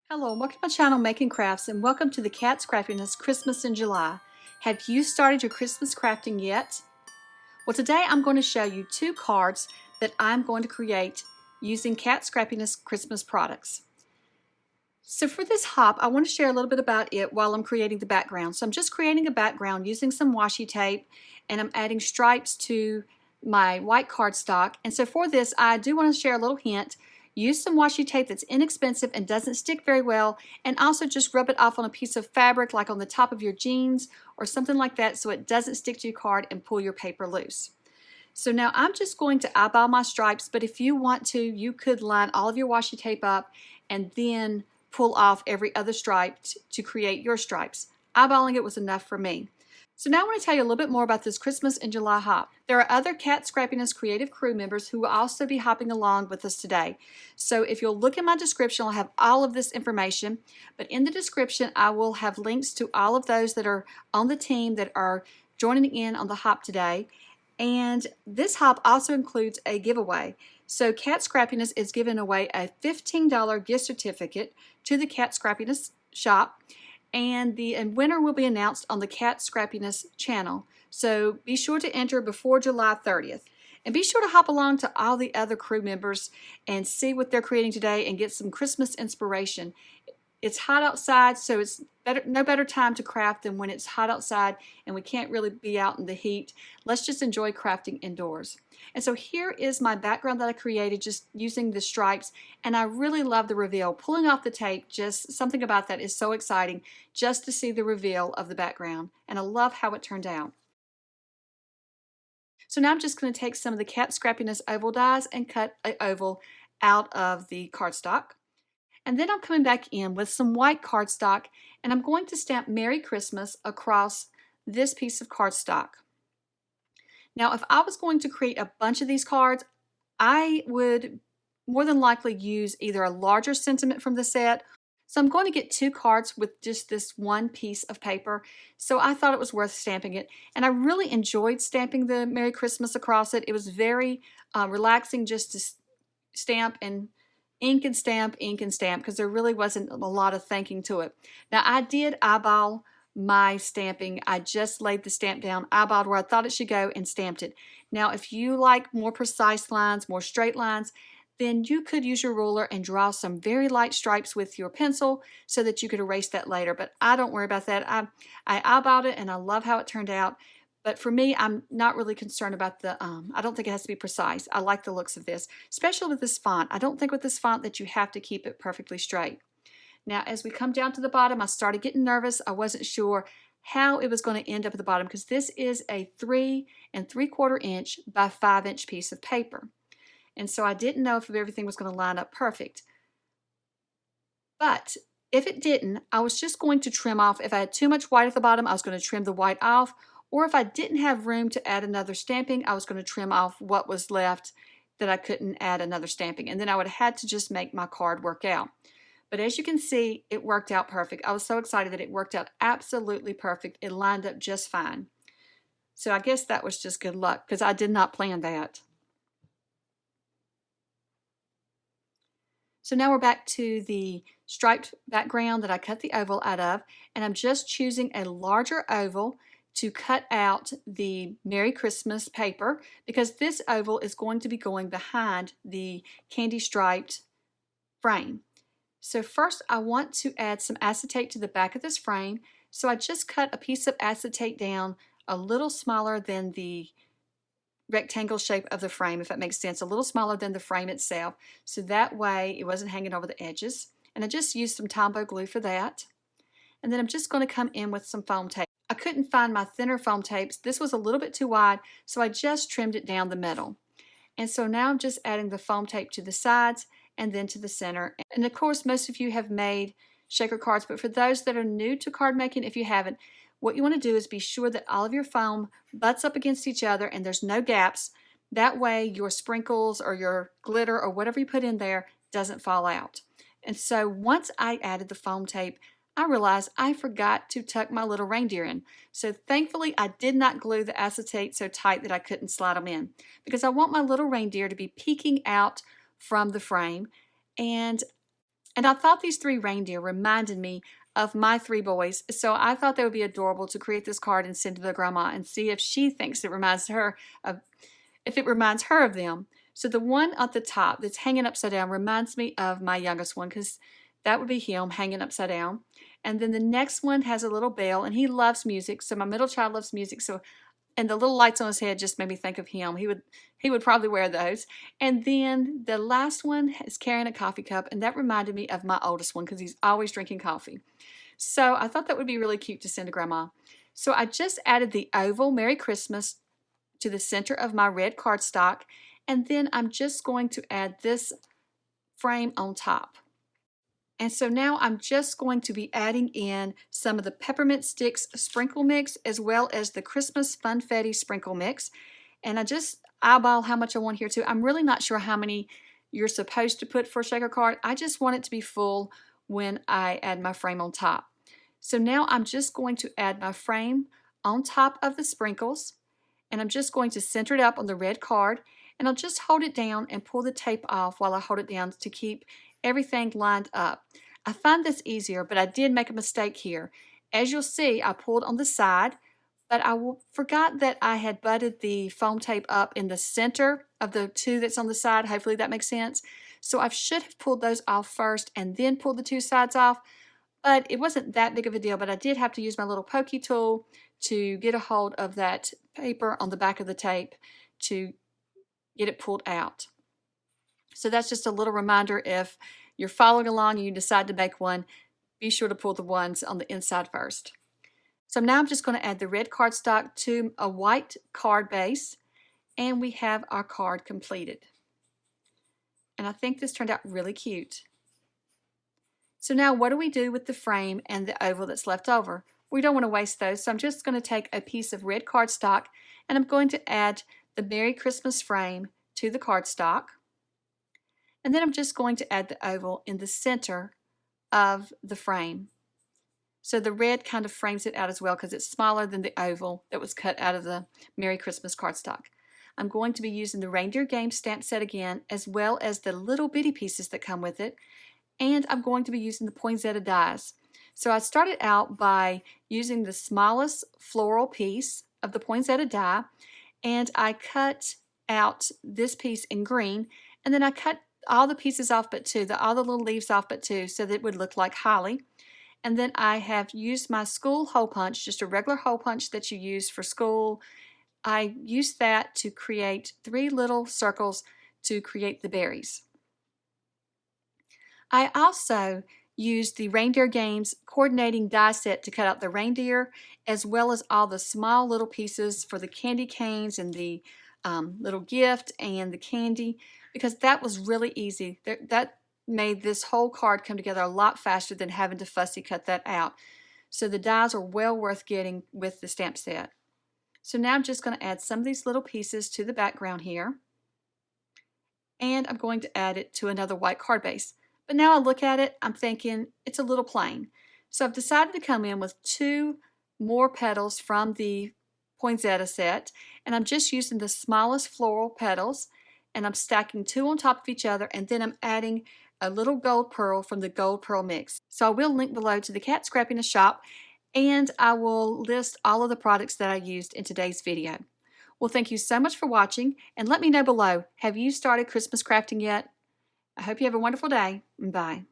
Hello, welcome to my channel Making Crafts, and welcome to the Kat Scrappiness Christmas in July. Have you started your Christmas crafting yet? Well, today I'm going to show you 2 cards that I'm going to create using Kat Scrappiness Christmas products. So for this hop, I want to share a little bit about it while I'm creating the background. So I'm just creating a background using some washi tape, and I'm adding stripes to my white cardstock. And so for this, I do want to share a little hint. Use some washi tape that's inexpensive and doesn't stick very well, and also just rub it off on a piece of fabric like on the top of your jeans or something like that so it doesn't stick to your card and pull your paper loose. So now I'm just going to eyeball my stripes, but if you want to, you could line all of your washi tape up and then pull off every other stripe to create your stripes. Eyeballing it was enough for me. So now I want to tell you a little bit more about this Christmas in July hop. There are other Kat Scrappiness creative crew members who will also be hopping along with us today. So if you'll look in my description, I'll have all of this information. But in the description, I will have links to all of those that are on the team that are joining in on the hop today. And this hop also includes a giveaway. So Kat Scrappiness is giving away a $15 gift certificate to the Kat Scrappiness shop. And the winner will be announced on the Kat Scrappiness channel. So be sure to enter before July 30th. And be sure to hop along to all the other crew members and see what they're creating today and get some Christmas inspiration. It's hot outside, so it's no better time to craft than when it's hot outside and we can't really be out in the heat. Let's just enjoy crafting indoors. And so here is my background that I created just using the stripes, and I really love the reveal. Pulling off the tape, just something about that is so exciting just to see the reveal of the background, and I love how it turned out. So now I'm just going to take some of the Kat Scrappiness oval dies and cut an oval out of the cardstock. And then I'm coming back in with some white cardstock, and I'm going to stamp Merry Christmas across this piece of cardstock. Now, if I was going to create a bunch of these cards, I would more than likely use either a larger sentiment from the set. So I'm going to get 2 cards with just this one piece of paper. So I thought it was worth stamping it. And I really enjoyed stamping the Merry Christmas across it. It was very relaxing just to stamp and ink and stamp, because there really wasn't a lot of thinking to it. Now I did eyeball my stamping. I just laid the stamp down, eyeballed where I thought it should go, and stamped it. Now if you like more precise lines, more straight lines, then you could use your ruler and draw some very light stripes with your pencil so that you could erase that later. But I don't worry about that. I eyeballed it and I love how it turned out. But for me, I'm not really concerned about the, I don't think it has to be precise. I like the looks of this, especially with this font. I don't think with this font that you have to keep it perfectly straight. Now, as we come down to the bottom, I started getting nervous. I wasn't sure how it was going to end up at the bottom because this is a 3 3/4 inch by 5 inch piece of paper. And so I didn't know if everything was going to line up perfect. But if it didn't, I was just going to trim off. If I had too much white at the bottom, I was going to trim the white off. Or if I didn't have room to add another stamping, I was going to trim off what was left that I couldn't add another stamping. And then I would have had to just make my card work out. But as you can see, it worked out perfect. I was so excited that it worked out absolutely perfect. It lined up just fine. So I guess that was just good luck because I did not plan that. So now we're back to the striped background that I cut the oval out of, and I'm just choosing a larger oval to cut out the Merry Christmas paper because this oval is going to be going behind the candy striped frame. So first I want to add some acetate to the back of this frame. So I just cut a piece of acetate down a little smaller than the rectangle shape of the frame, if that makes sense, a little smaller than the frame itself. So that way it wasn't hanging over the edges. And I just used some Tombow glue for that. And then I'm just going to come in with some foam tape. I couldn't find my thinner foam tapes. This was a little bit too wide, so I just trimmed it down the middle. And so now I'm just adding the foam tape to the sides and then to the center. And of course, most of you have made shaker cards, but for those that are new to card making, if you haven't, what you want to do is be sure that all of your foam butts up against each other and there's no gaps. That way your sprinkles or your glitter or whatever you put in there doesn't fall out. And so once I added the foam tape, I realized I forgot to tuck my little reindeer in. So thankfully I did not glue the acetate so tight that I couldn't slide them in, because I want my little reindeer to be peeking out from the frame. And And I thought these three reindeer reminded me of my three boys, so I thought they would be adorable to create this card and send to their grandma and see if she thinks it reminds her of, if it reminds her of them. So the one at the top that's hanging upside down reminds me of my youngest one, because that would be him hanging upside down. And then the next one has a little bell, and he loves music, so my middle child loves music, so, and the little lights on his head just made me think of him. He would probably wear those. And then the last one is carrying a coffee cup, and that reminded me of my oldest one because he's always drinking coffee. So I thought that would be really cute to send to Grandma. So I just added the oval Merry Christmas to the center of my red cardstock, and then I'm just going to add this frame on top. And so now I'm just going to be adding in some of the peppermint sticks sprinkle mix as well as the Christmas Funfetti sprinkle mix. And I just eyeball how much I want here too. I'm really not sure how many you're supposed to put for a shaker card. I just want it to be full when I add my frame on top. So now I'm just going to add my frame on top of the sprinkles, and I'm just going to center it up on the red card, and I'll just hold it down and pull the tape off while I hold it down to keep everything lined up. I find this easier, but I did make a mistake here. As you'll see, I pulled on the side, but I forgot that I had butted the foam tape up in the center of the two that's on the side. Hopefully that makes sense. So I should have pulled those off first and then pulled the two sides off, but it wasn't that big of a deal. But I did have to use my little pokey tool to get a hold of that paper on the back of the tape to get it pulled out. So that's just a little reminder, if you're following along and you decide to make one, be sure to pull the ones on the inside first. So now I'm just going to add the red cardstock to a white card base, and we have our card completed. And I think this turned out really cute. So now what do we do with the frame and the oval that's left over? We don't want to waste those, so I'm just going to take a piece of red cardstock and I'm going to add the Merry Christmas frame to the cardstock. And then I'm just going to add the oval in the center of the frame. So the red kind of frames it out as well because it's smaller than the oval that was cut out of the Merry Christmas cardstock. I'm going to be using the Reindeer Game stamp set again, as well as the little bitty pieces that come with it. And I'm going to be using the poinsettia dies. So I started out by using the smallest floral piece of the poinsettia die, and I cut out this piece in green, and then I cut all the pieces off but two, all the little leaves off but two, so that it would look like holly. And then I have used my school hole punch, just a regular hole punch that you use for school. I used that to create 3 little circles to create the berries. I also used the Reindeer Games coordinating die set to cut out the reindeer, as well as all the small little pieces for the candy canes and the little gift and the candy, because that was really easy. That made this whole card come together a lot faster than having to fussy cut that out. So the dies are well worth getting with the stamp set. So now I'm just going to add some of these little pieces to the background here, and I'm going to add it to another white card base. But now I look at it, I'm thinking it's a little plain. So I've decided to come in with 2 more petals from the poinsettia set, and I'm just using the smallest floral petals, and I'm stacking 2 on top of each other, and then I'm adding a little gold pearl from the gold pearl mix. So I will link below to the Kat Scrappiness shop, and I will list all of the products that I used in today's video. Well, thank you so much for watching, and let me know below, have you started Christmas crafting yet? I hope you have a wonderful day. Bye.